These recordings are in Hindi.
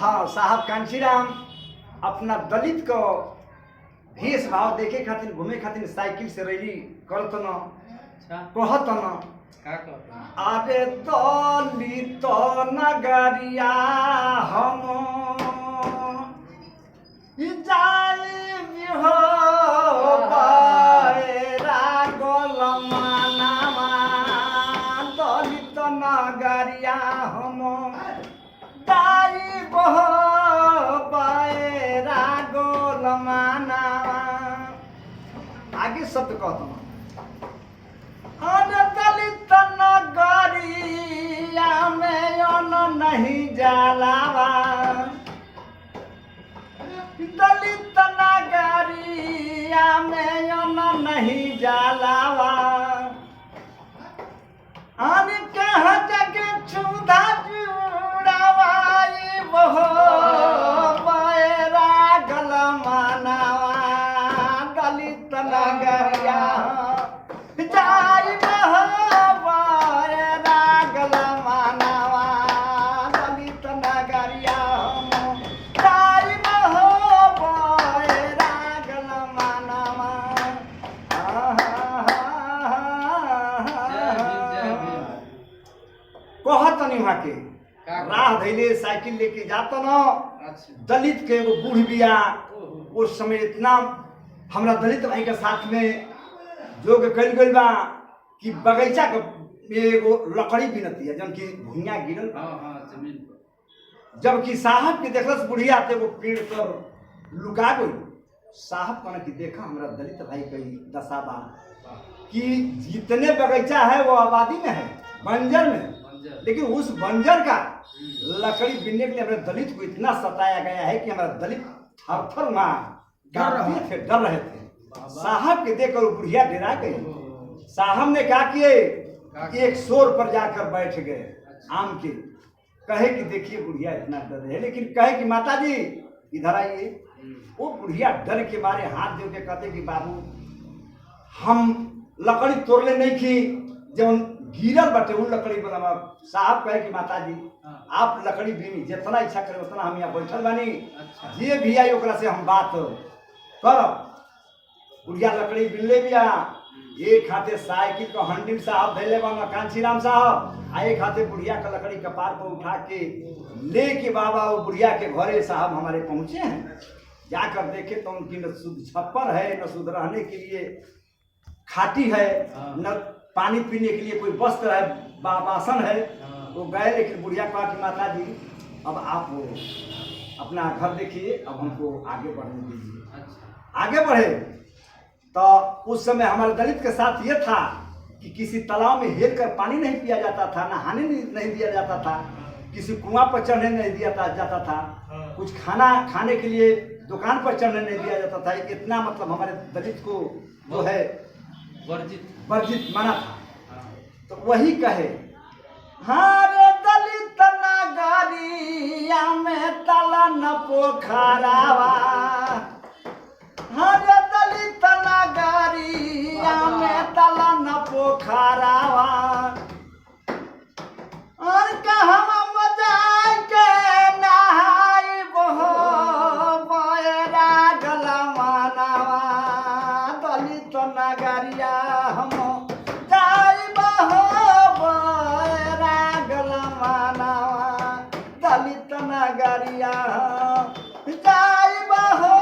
हाँ साहब कांचीराम अपना दलित को भेष भाव देखे खातिर घूमे खातिर साइकिल से रैली करत न कहत न अरे दलित नगरिया हम जाई हो बायरा गोलमानामा दलित नगरिया हम दाई बह बायरा गोलमानामा आगे शब्द कहता हूँ दलित नगरिया में अन नहीं जलावा दलित नगरिया में अन नहीं जलावा अन कह जगह छुदा जुड़ावाई वो बैरा गलमानावा दलित नगरिया जाई बैरा गलमानावा दलित नगरिया जाई बैरा गलमानावा कहत नहीं वहाँ के राह धैले साइकिल लेके जाता न दलित के एगो बूढ़ बिया उस समय इतना हमरा दलित भाई के साथ में जो कल गई बा कि बगीचा के एगो लकड़ी बिनती है जन की भुइया गिरल जमीन पर जबकि साहब के देखलस बुढ़िया ते वो पेड़ पर लुका गई साहब कहना कि देखा हमरा दलित भाई की दशा बा कि जितने बगीचा है वो आबादी में है बंजर में लेकिन उस बंजर का लकड़ी बिनने के लिए हमारे दलित को इतना सताया गया है कि हमारा दलित थर थर डर रहे थे साहब के देखकर बुढ़िया डरा गई साहब ने कहा कि एक शोर पर जाकर बैठ गए आम के कहे कि देखिए बुढ़िया इतना डर रहे लेकिन कहे कि माता जी इधर आइए वो बुढ़िया डर के मारे हाथ दे के कहते कि बाबू हम लकड़ी तोड़ले नहीं की जब गिरल बटे वो लकड़ी बना साहब कहे कि माता जी आप लकड़ी बीनी जितना इच्छा करे उतना हम यहाँ बैठल बानी जे भी आई ओकरा से हम बात करब बुढ़िया लकड़ी बिनले बिया एक हाथे साइकिल को हंडिल साहब धैले बना कांचीराम साहब आ एक हाथे बुढ़िया का लकड़ी कपार पर उठा के ले के बाबा वो बुढ़िया के घरे साहब हमारे पहुंचे हैं जाकर देखे तो उनकी न शुद्ध छप्पर है न शुद्ध रहने के लिए खाटी है न पानी पीने के लिए कोई वस्त्र है बासन है वो गए लेकिन बुढ़िया कहा कि माता जी अब आप अपना घर देखिए अब हमको आगे बढ़ने दीजिए आगे बढ़े तो उस समय हमारे दलित के साथ ये था कि किसी तालाब में हेल कर पानी नहीं पिया जाता था नहाने नहीं दिया जाता था किसी कुआं पर चढ़ने नहीं दिया जाता था कुछ खाना खाने के लिए दुकान पर चढ़ने नहीं दिया जाता था इतना मतलब हमारे दलित को जो है वर्जित माना था तो वही कहे हारे दलित नगरिया में तला न पोखरावा हारे दलित नगरिया में तला न पोखरावा और कहवा मजाई के नहाई बहो बैरा गलमानावा दलित नगरिया हम जाई बहो बैरा गलमानावा दलित नगरिया जाई बहो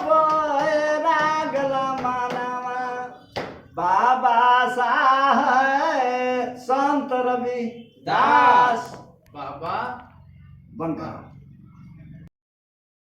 बैरा गलमानावा बाबा साहब संत रवि दास बाबा बनकर